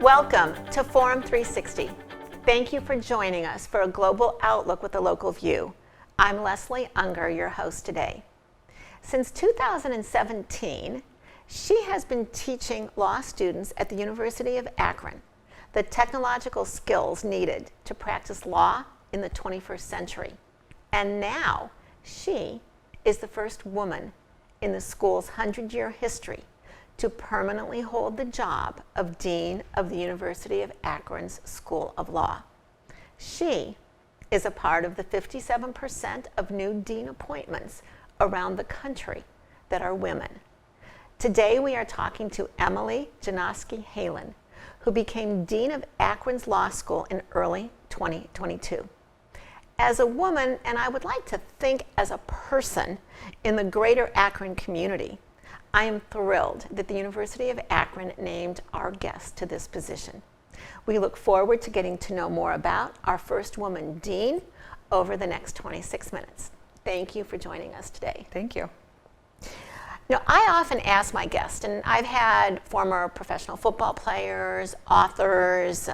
Welcome to Forum 360. Thank you for joining us for a global outlook with a local view. I'm Leslie Unger, your host today. Since 2017, she has been teaching law students at the University of Akron the technological skills needed to practice law in the 21st century. And now she is the first woman in the school's 100-year history to permanently hold the job of Dean of the University of Akron's School of Law. She is a part of the 57% of new dean appointments around the country that are women. Today we are talking to Emily Janoski-Haehlen, who became Dean of Akron's Law School in early 2022. As a woman, and I would like to think as a person in the greater Akron community, I am thrilled that the University of Akron named our guest to this position. We look forward to getting to know more about our first woman dean over the next 26 minutes. Thank you for joining us today. Thank you. Now, I often ask my guests, and I've had former professional football players, authors,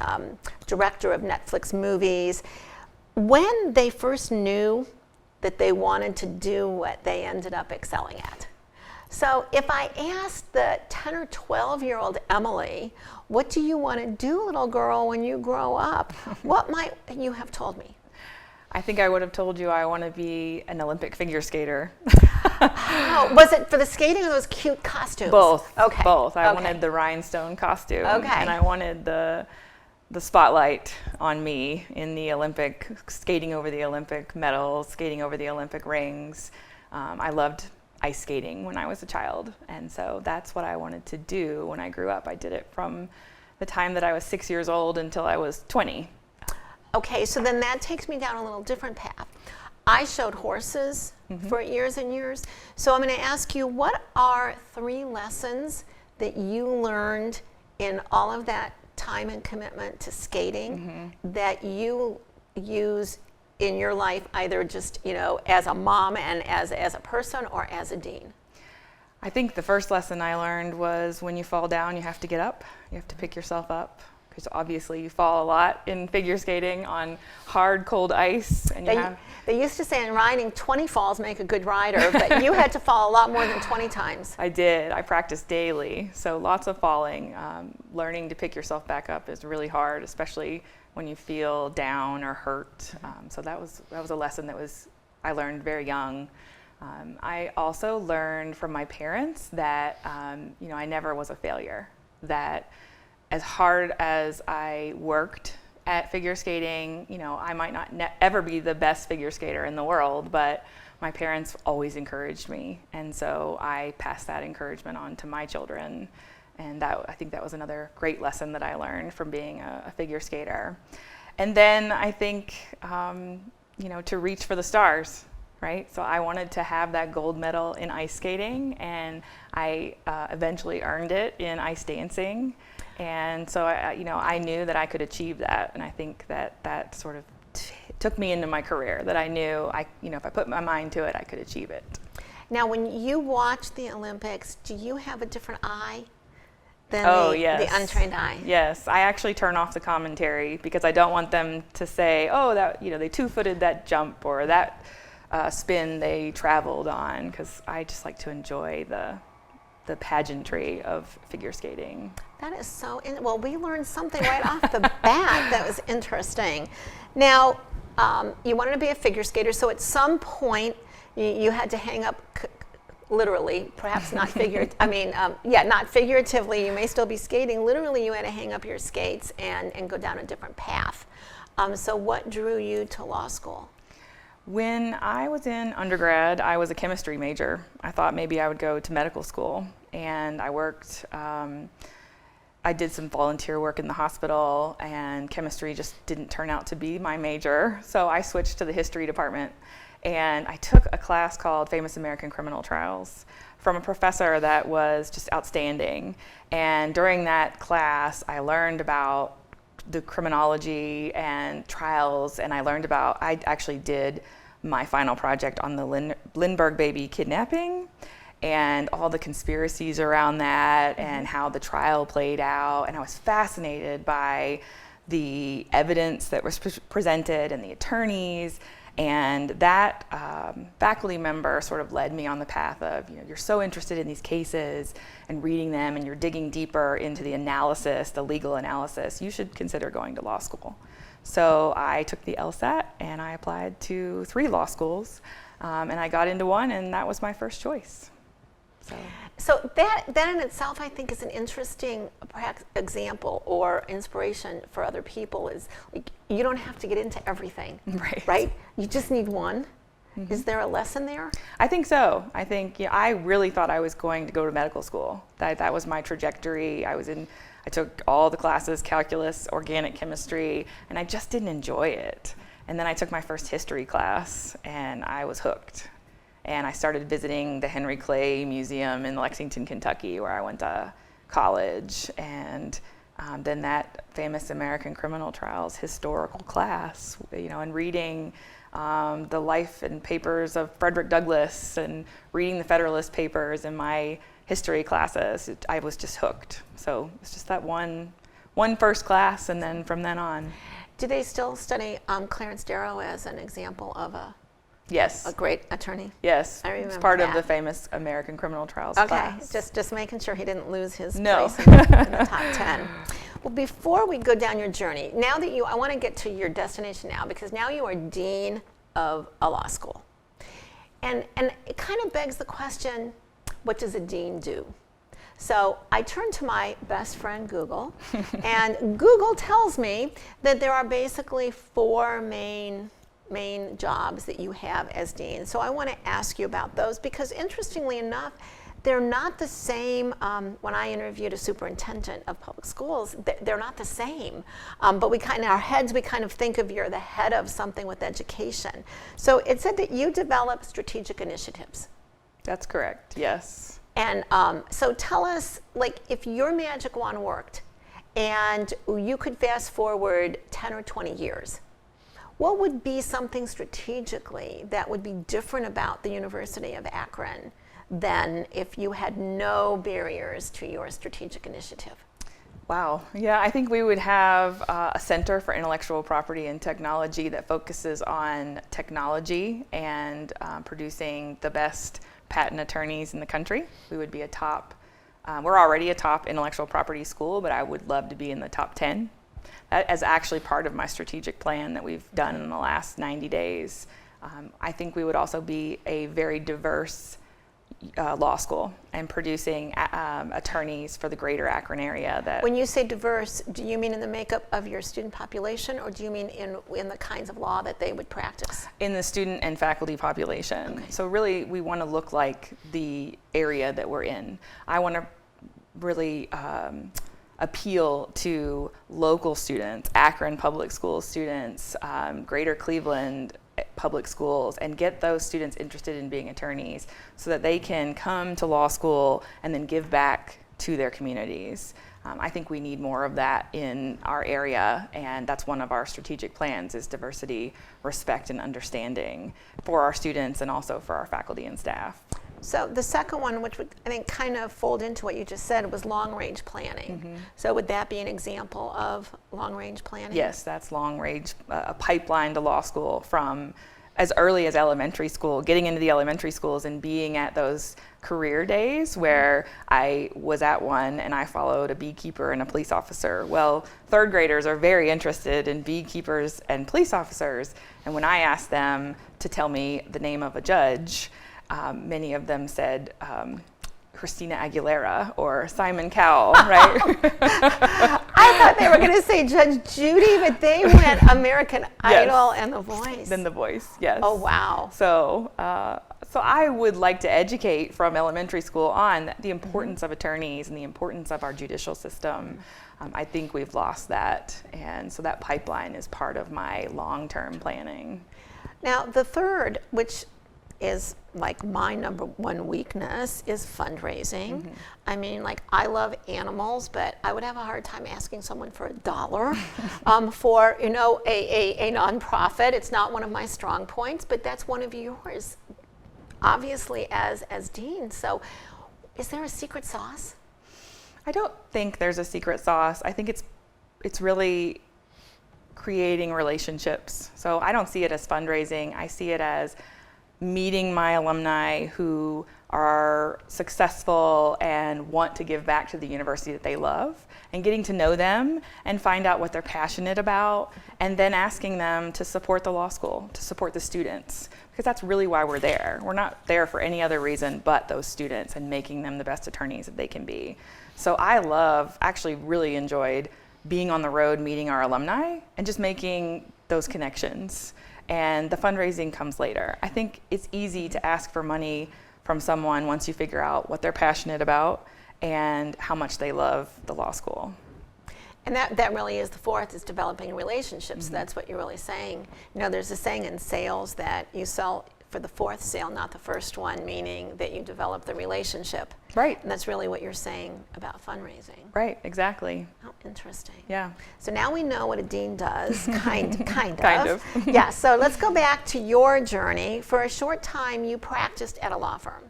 director of Netflix movies, when they first knew that they wanted to do what they ended up excelling at. So if I asked the 10 or 12-year-old Emily, what do you want to do, little girl, when you grow up? What might you have told me? I think I would have told you I want to be an Olympic figure skater. Oh, was it for the skating or those cute costumes? Both. Okay. Both. I Okay. wanted the rhinestone costume. Okay. And I wanted the spotlight on me in the Olympic, skating over the Olympic medals, skating over the Olympic rings. I loved ice skating when I was a child, and so that's what I wanted to do when I grew up. I did it from the time that I was 6 years old until I was 20. Okay, so then that takes me down a little different path. I showed horses for years and years, so I'm going to ask you, what are 3 lessons that you learned in all of that time and commitment to skating that you use in your life, either just, as a mom and as a person or as a dean? I think the first lesson I learned was when you fall down, you have to get up. You have to pick yourself up, because obviously you fall a lot in figure skating on hard, cold ice. And they used to say in riding, 20 falls make a good rider, but you had to fall a lot more than 20 times. I did. I practiced daily, so lots of falling. Learning to pick yourself back up is really hard, especially when you feel down or hurt. So that was a lesson that I learned very young. I also learned from my parents that I never was a failure. That as hard as I worked at figure skating, I might not ever be the best figure skater in the world, but my parents always encouraged me, and so I passed that encouragement on to my children. And I think that was another great lesson that I learned from being a figure skater. And then I think, to reach for the stars, right? So I wanted to have that gold medal in ice skating, and I eventually earned it in ice dancing. And so I knew that I could achieve that, and I think that sort of took me into my career, that I knew if I put my mind to it, I could achieve it. Now, when you watch the Olympics, do you have a different eye than yes. the untrained eye? Yes, I actually turn off the commentary because I don't want them to say, oh, that they two-footed that jump or that spin they traveled on, because I just like to enjoy the pageantry of figure skating. That is so, well, we learned something right off the bat that was interesting. Now, you wanted to be a figure skater, so at some point you had to hang up, literally, perhaps not not figuratively, you may still be skating. Literally, you had to hang up your skates and go down a different path. So what drew you to law school? When I was in undergrad, I was a chemistry major. I thought maybe I would go to medical school, and I worked, I did some volunteer work in the hospital, and chemistry just didn't turn out to be my major, so I switched to the history department. And I took a class called Famous American Criminal Trials from a professor that was just outstanding. And during that class, I learned about the criminology and trials, and I actually did my final project on the Lindbergh baby kidnapping and all the conspiracies around that and how the trial played out. And I was fascinated by the evidence that was presented and the attorneys. And that faculty member sort of led me on the path of, you're so interested in these cases and reading them, and you're digging deeper into the analysis, the legal analysis, you should consider going to law school. So I took the LSAT and I applied to 3 law schools, and I got into one, and that was my first choice. So that in itself, I think, is an interesting perhaps example or inspiration for other people. Is like, you don't have to get into everything, right? You just need one. Mm-hmm. Is there a lesson there? I think so. I think I really thought I was going to go to medical school. That was my trajectory. I took all the classes, calculus, organic chemistry, and I just didn't enjoy it. And then I took my first history class, and I was hooked. And I started visiting the Henry Clay Museum in Lexington, Kentucky, where I went to college. And then that famous American Criminal Trials historical class, and reading the life and papers of Frederick Douglass and reading the Federalist Papers in my history classes, I was just hooked. So it's just that one first class, and then from then on. Do they still study Clarence Darrow as an example of a great attorney? Yes, I remember it's part that. of the famous American Criminal Trials class. Okay, just making sure he didn't lose his No. place in the top 10. Well, before we go down your journey, I want to get to your destination now, because now you are dean of a law school. And it kind of begs the question, what does a dean do? So I turned to my best friend, Google, and Google tells me that there are basically 4 main jobs that you have as dean. So I want to ask you about those, because interestingly enough, they're not the same. When I interviewed a superintendent of public schools, they're not the same. But in our heads, we kind of think of you're the head of something with education. So it said that you develop strategic initiatives. That's correct, yes. And so tell us, if your magic wand worked and you could fast forward 10 or 20 years, what would be something strategically that would be different about the University of Akron than if you had no barriers to your strategic initiative? Wow. Yeah, I think we would have a Center for Intellectual Property and Technology that focuses on technology and producing the best patent attorneys in the country. We would be we're already a top intellectual property school, but I would love to be in the top 10. That is actually part of my strategic plan that we've done in the last 90 days. I think we would also be a very diverse law school and producing attorneys for the greater Akron area. When you say diverse, do you mean in the makeup of your student population, or do you mean in the kinds of law that they would practice? In the student and faculty population. Okay. So really, we want to look like the area that we're in. I want to really appeal to local students, Akron public school students, greater Cleveland public schools, and get those students interested in being attorneys so that they can come to law school and then give back to their communities. I think we need more of that in our area, and that's one of our strategic plans, is diversity, respect, and understanding for our students and also for our faculty and staff. So the second one, which would, I think, kind of fold into what you just said, was long-range planning. Mm-hmm. So would that be an example of long-range planning? Yes, that's long-range, a pipeline to law school from as early as elementary school, getting into the elementary schools and being at those career days where I was at one and I followed a beekeeper and a police officer. Well, third graders are very interested in beekeepers and police officers. And when I asked them to tell me the name of a judge, many of them said Christina Aguilera or Simon Cowell, right? I thought they were going to say Judge Judy, but they went American Idol and The Voice. Then The Voice, yes. Oh, wow. So I would like to educate from elementary school on the importance of attorneys and the importance of our judicial system. I think we've lost that, and so that pipeline is part of my long-term planning. Now, the third, which is like my number one weakness is fundraising. Mm-hmm. I mean, like I love animals, but I would have a hard time asking someone for $1 for, you know, a nonprofit. It's not one of my strong points, but that's one of yours, obviously, as dean. So is there a secret sauce? I don't think there's a secret sauce. I think it's really creating relationships. So I don't see it as fundraising. I see it as meeting my alumni who are successful and want to give back to the university that they love, and getting to know them and find out what they're passionate about, and then asking them to support the law school, to support the students, because that's really why we're there. We're not there for any other reason but those students and making them the best attorneys that they can be. So I actually really enjoyed being on the road, meeting our alumni, and just making those connections. And the fundraising comes later. I think it's easy to ask for money from someone once you figure out what they're passionate about and how much they love the law school. And that really is the fourth, is developing relationships. Mm-hmm. That's what you're really saying. You know, there's a saying in sales that you sell for the fourth sale, not the first one, meaning that you develop the relationship. Right. And that's really what you're saying about fundraising. Right, exactly. Oh, interesting. Yeah. So now we know what a dean does, kind of. Kind of. Yeah, so let's go back to your journey. For a short time, you practiced at a law firm.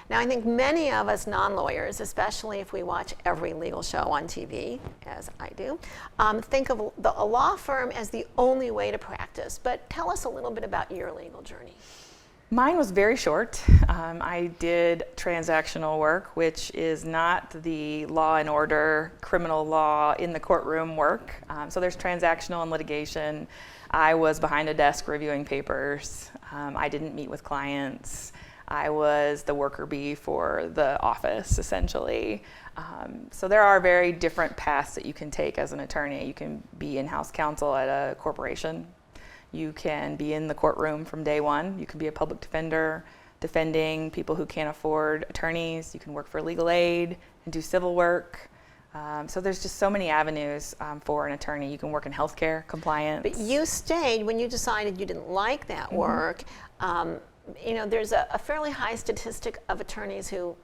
Now, I think many of us non-lawyers, especially if we watch every legal show on TV, as I do, think of a law firm as the only way to practice. But tell us a little bit about your legal journey. Mine was very short. I did transactional work, which is not the law and order, criminal law in the courtroom work. So there's transactional and litigation. I was behind a desk reviewing papers. I didn't meet with clients. I was the worker bee for the office, essentially. So there are very different paths that you can take as an attorney. You can be in-house counsel at a corporation. You can be in the courtroom from day one. You can be a public defender, defending people who can't afford attorneys. You can work for legal aid and do civil work. So there's just so many avenues for an attorney. You can work in healthcare, compliance. But you stayed when you decided you didn't like that mm-hmm. work. You know, there's a fairly high statistic of attorneys who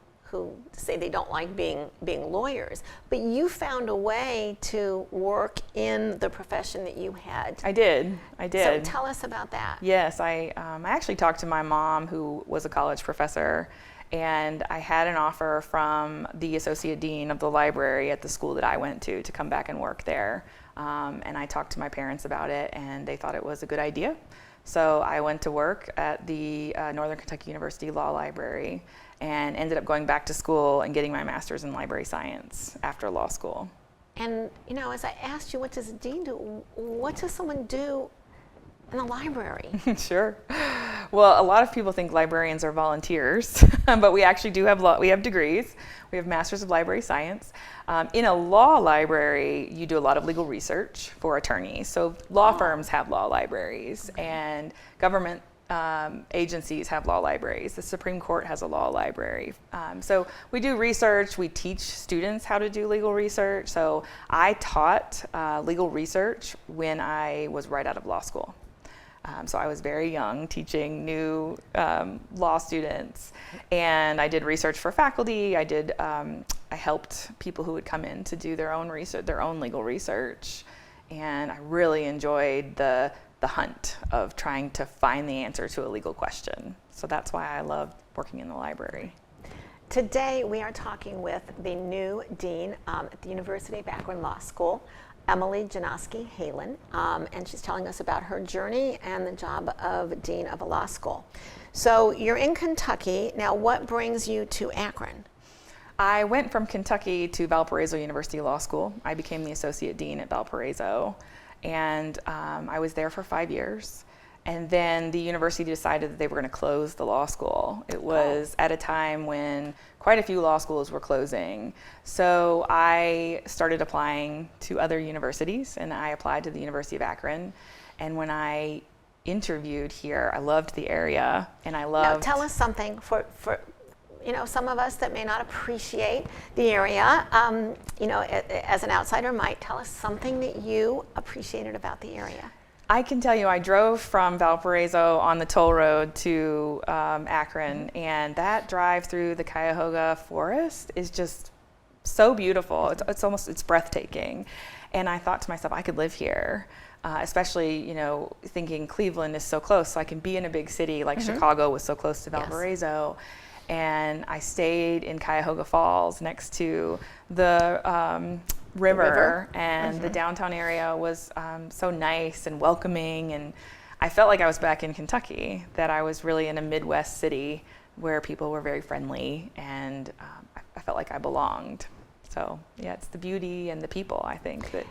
say they don't like being lawyers, but you found a way to work in the profession that you had. I did. So tell us about that. Yes, I actually talked to my mom, who was a college professor, and I had an offer from the associate dean of the library at the school that I went to come back and work there. And I talked to my parents about it, and they thought it was a good idea. So I went to work at the Northern Kentucky University Law Library and ended up going back to school and getting my master's in library science after law school. And, you know, as I asked you, what does a dean do? What does someone do in the library? Sure. Well, a lot of people think librarians are volunteers, but we actually do have we have degrees. We have Masters of Library Science. In a law library, you do a lot of legal research for attorneys. So law firms have law libraries, and government agencies have law libraries. The Supreme Court has a law library. So we do research. We teach students how to do legal research. So I taught legal research when I was right out of law school. So I was very young, teaching new law students, and I did research for faculty. I helped people who would come in to do their own research, their own legal research, and I really enjoyed the hunt of trying to find the answer to a legal question. So that's why I love working in the library. Today we are talking with the new dean at the University of Akron Law School, Emily Janoski-Haehlen, and she's telling us about her journey and the job of dean of a law school. So you're in Kentucky. Now, what brings you to Akron? I went from Kentucky to Valparaiso University Law School. I became the associate dean at Valparaiso, and I was there for 5 years. And then the university decided that they were going to close the law school. It was at a time when quite a few law schools were closing. So I started applying to other universities, and I applied to the University of Akron. And when I interviewed here, I loved the area, and I loved... Now, tell us something for you know, some of us that may not appreciate the area, you know, as an outsider might. Tell us something that you appreciated about the area. I can tell you, I drove from Valparaiso on the toll road to Akron, and that drive through the Cuyahoga Forest is just so beautiful. It's breathtaking. And I thought to myself, I could live here, especially, thinking Cleveland is so close, so I can be in a big city like Chicago was so close to Valparaiso. Yes. And I stayed in Cuyahoga Falls next to the river, and the downtown area was so nice and welcoming, and I felt like I was back in Kentucky, that I was really in a Midwest city where people were very friendly, and I felt like I belonged. So yeah, it's the beauty and the people, I think, that.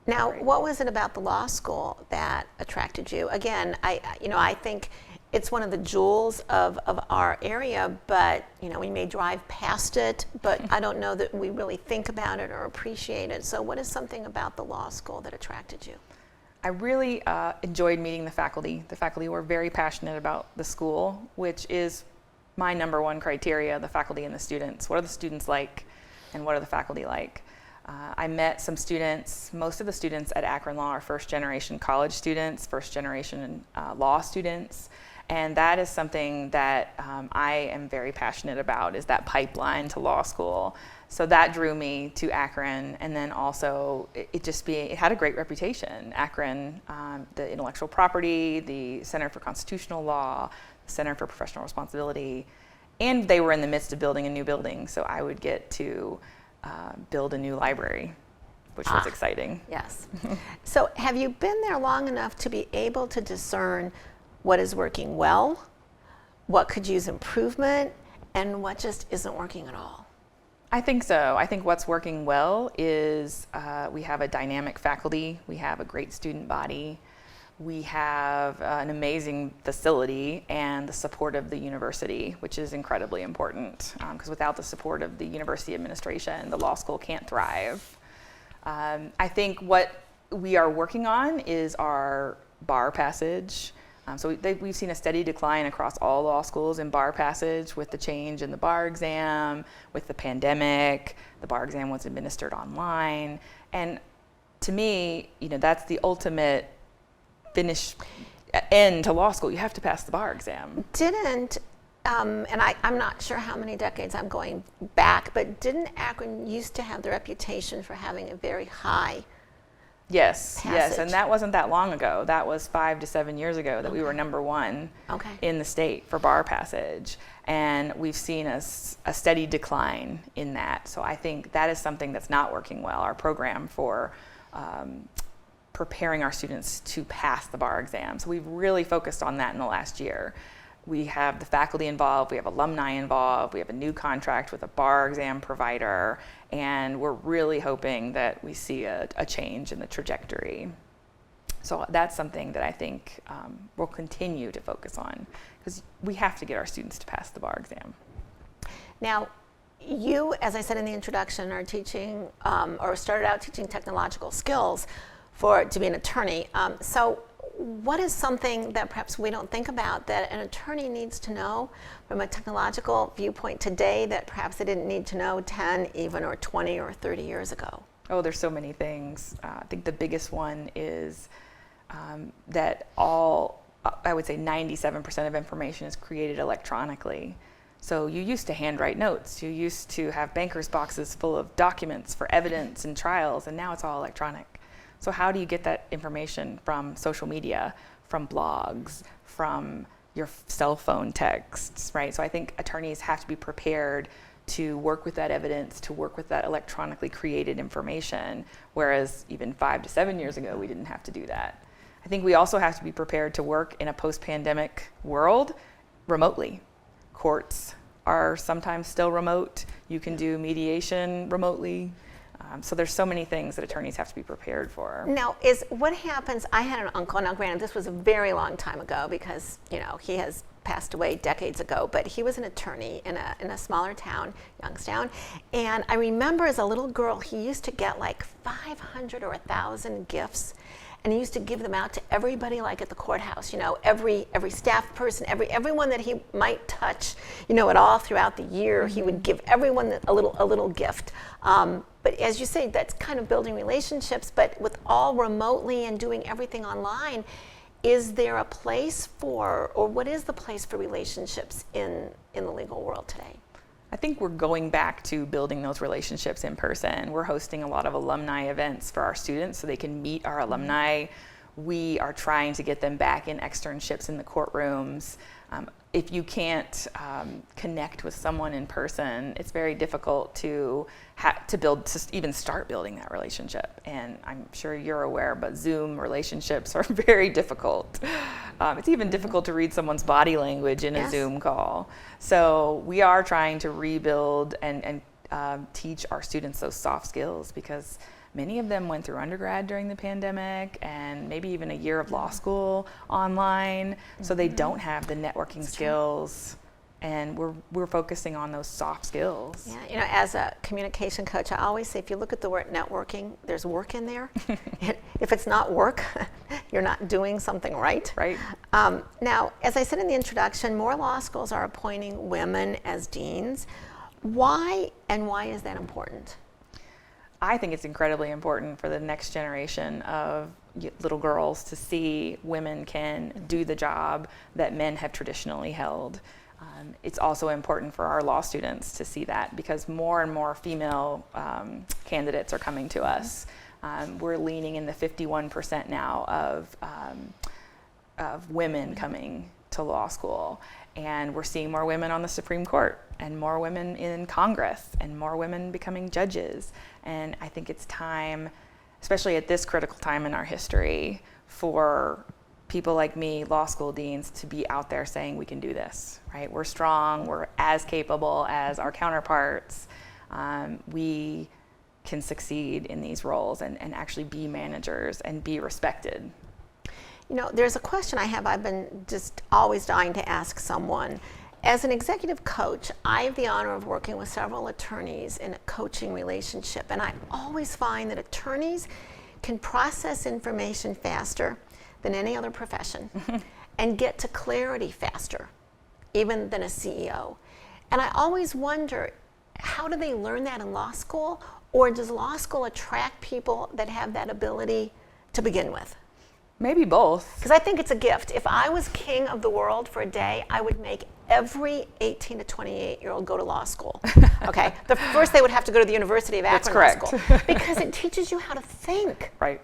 Now, what was it about the law school that attracted you? Again, I think it's one of the jewels of our area, but we may drive past it, but I don't know that we really think about it or appreciate it. So what is something about the law school that attracted you? I really enjoyed meeting the faculty. The faculty were very passionate about the school, which is my number one criteria, the faculty and the students. What are the students like, and what are the faculty like? I met some students. Most of the students at Akron Law are first-generation college students, first-generation law students. And that is something that I am very passionate about, is that pipeline to law school. So that drew me to Akron, and then also it had a great reputation. Akron, the intellectual property, the Center for Constitutional Law, the Center for Professional Responsibility, and they were in the midst of building a new building, so I would get to build a new library, which was exciting. Yes. So have you been there long enough to be able to discern what is working well, what could use improvement, and what just isn't working at all? I think so. I think what's working well is we have a dynamic faculty, we have a great student body, we have an amazing facility, and the support of the university, which is incredibly important, because without the support of the university administration, the law school can't thrive. I think what we are working on is our bar passage. So we've seen a steady decline across all law schools in bar passage with the change in the bar exam, with the pandemic. The bar exam was administered online. And to me, that's the ultimate end to law school. You have to pass the bar exam. And I'm not sure how many decades I'm going back, but didn't Akron used to have the reputation for having a very high Yes, passage? and that wasn't that long ago. That was 5 to 7 years ago that we were number one in the state for bar passage. And we've seen a steady decline in that. So I think that is something that's not working well, our program for preparing our students to pass the bar exam. So we've really focused on that in the last year. We have the faculty involved, we have alumni involved, we have a new contract with a bar exam provider, and we're really hoping that we see a change in the trajectory. So that's something that I think we'll continue to focus on, because we have to get our students to pass the bar exam. Now, you, as I said in the introduction, are teaching, or started out teaching technological skills to be an attorney. So what is something that perhaps we don't think about that an attorney needs to know from a technological viewpoint today that perhaps they didn't need to know 10, even, or 20 or 30 years ago? Oh, there's so many things. I think the biggest one is that I would say 97% of information is created electronically. So you used to handwrite notes. You used to have banker's boxes full of documents for evidence and trials, and now it's all electronic. So how do you get that information from social media, from blogs, from your cell phone texts, right? So I think attorneys have to be prepared to work with that evidence, to work with that electronically created information, whereas even 5 to 7 years ago, we didn't have to do that. I think we also have to be prepared to work in a post-pandemic world remotely. Courts are sometimes still remote. You can do mediation remotely. So there's so many things that attorneys have to be prepared for. Now, what happens, I had an uncle, now granted this was a very long time ago because, he has passed away decades ago, but he was an attorney in a smaller town, Youngstown, and I remember as a little girl, he used to get like 500 or 1,000 gifts, and he used to give them out to everybody, like at the courthouse, every staff person, everyone that he might touch, at all throughout the year. He would give everyone a little gift. But as you say, that's kind of building relationships, but with all remotely and doing everything online, is there a place for, or what is the place for relationships in the legal world today? I think we're going back to building those relationships in person. We're hosting a lot of alumni events for our students so they can meet our alumni. We are trying to get them back in externships in the courtrooms. If you can't connect with someone in person, it's very difficult to even start building that relationship. And I'm sure you're aware, but Zoom relationships are very difficult. It's even difficult to read someone's body language in a Zoom call. So we are trying to rebuild and teach our students those soft skills, because many of them went through undergrad during the pandemic and maybe even a year of law school online, so they don't have the networking skills. And we're focusing on those soft skills. Yeah, as a communication coach, I always say, if you look at the word networking, there's work in there. If it's not work, you're not doing something right. Right. Now, as I said in the introduction, more law schools are appointing women as deans. Why is that important? I think it's incredibly important for the next generation of little girls to see women can do the job that men have traditionally held. It's also important for our law students to see that, because more and more female candidates are coming to us. We're leaning in the 51% now of women coming to law school. And we're seeing more women on the Supreme Court, and more women in Congress, and more women becoming judges. And I think it's time, especially at this critical time in our history, for people like me, law school deans, to be out there saying we can do this, right? We're strong, we're as capable as our counterparts. We can succeed in these roles and actually be managers and be respected. There's a question I have, I've been just always dying to ask someone. As an executive coach, I have the honor of working with several attorneys in a coaching relationship, and I always find that attorneys can process information faster than any other profession and get to clarity faster, even than a CEO. And I always wonder, how do they learn that in law school? Or does law school attract people that have that ability to begin with? Maybe both. Because I think it's a gift. If I was king of the world for a day, I would make every 18 to 28-year-old go to law school. Okay? The first they would have to go to the University of Akron Law School, because it teaches you how to think. Right.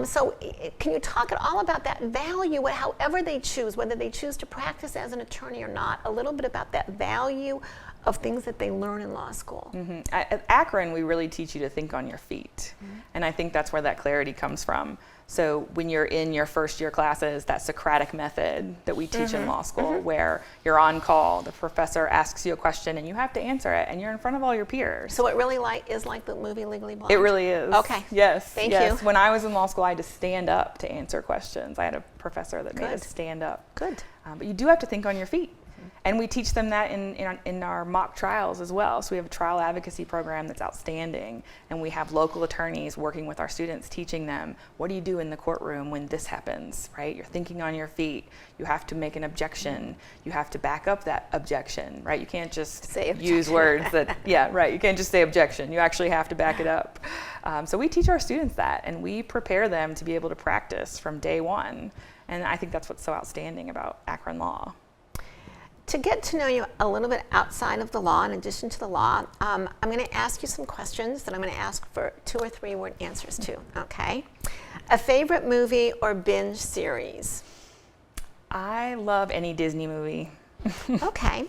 So can you talk at all about that value, however they choose, whether they choose to practice as an attorney or not, a little bit about that value of things that they learn in law school? Mm-hmm. At Akron, we really teach you to think on your feet. And I think that's where that clarity comes from. So when you're in your first year classes, that Socratic method that we teach in law school, where you're on call, the professor asks you a question and you have to answer it, and you're in front of all your peers. So it really is like the movie Legally Blonde? It really is. Okay. Yes. Thank you. When I was in law school, I had to stand up to answer questions. I had a professor that made us stand up. Good. But you do have to think on your feet. And we teach them that in our mock trials as well. So we have a trial advocacy program that's outstanding. And we have local attorneys working with our students, teaching them, what do you do in the courtroom when this happens, right? You're thinking on your feet. You have to make an objection. You have to back up that objection, right? You can't just use words that, you can't just say objection. You actually have to back it up. So we teach our students that, and we prepare them to be able to practice from day one. And I think that's what's so outstanding about Akron Law. To get to know you a little bit outside of the law, in addition to the law, I'm going to ask you some questions that I'm going to ask for 2 or 3 word answers to, okay? A favorite movie or binge series? I love any Disney movie. Okay.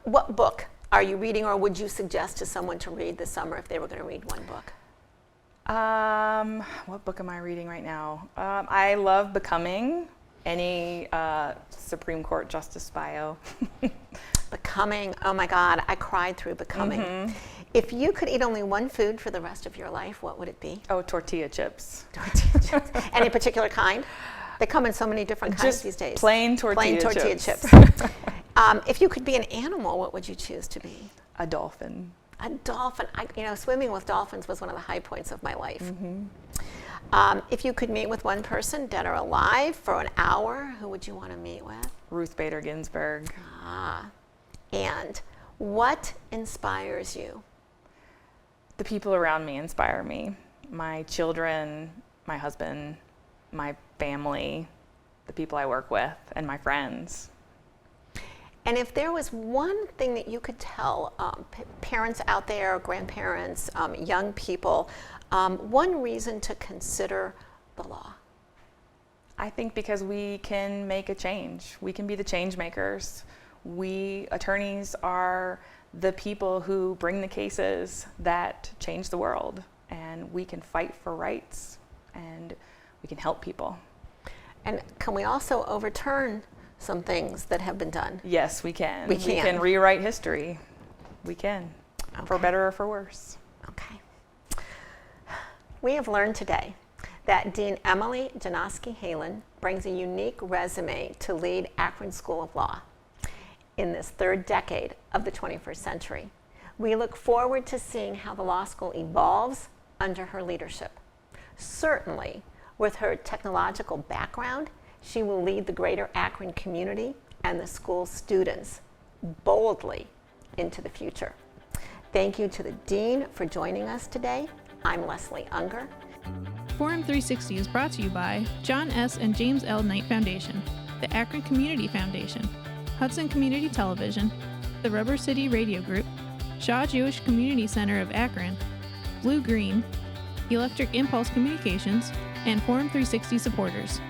What book are you reading, or would you suggest to someone to read this summer if they were going to read one book? What book am I reading right now? I love Becoming. Any Supreme Court Justice bio. Becoming, oh my God, I cried through Becoming. If you could eat only one food for the rest of your life, what would it be? Oh, tortilla chips. Tortilla chips. Any particular kind? They come in so many different kinds these days. Plain tortilla chips. If you could be an animal, what would you choose to be? A dolphin. A dolphin. Swimming with dolphins was one of the high points of my life. If you could meet with one person, dead or alive, for an hour, who would you want to meet with? Ruth Bader Ginsburg. And what inspires you? The people around me inspire me. My children, my husband, my family, the people I work with, and my friends. And if there was one thing that you could tell parents out there, grandparents, young people, one reason to consider the law? I think because we can make a change. We can be the change makers. We, attorneys, are the people who bring the cases that change the world. And we can fight for rights, and we can help people. And can we also overturn some things that have been done? Yes, we can. We We can rewrite history. We can, for Okay. better or for worse. Okay. We have learned today that Dean Emily Janoski-Haehlen brings a unique resume to lead Akron School of Law in this third decade of the 21st century. We look forward to seeing how the law school evolves under her leadership. Certainly, with her technological background, she will lead the greater Akron community and the school students boldly into the future. Thank you to the Dean for joining us today. I'm Leslie Unger. Forum 360 is brought to you by John S. and James L. Knight Foundation, the Akron Community Foundation, Hudson Community Television, the Rubber City Radio Group, Shaw Jewish Community Center of Akron, Blue Green, Electric Impulse Communications, and Forum 360 supporters.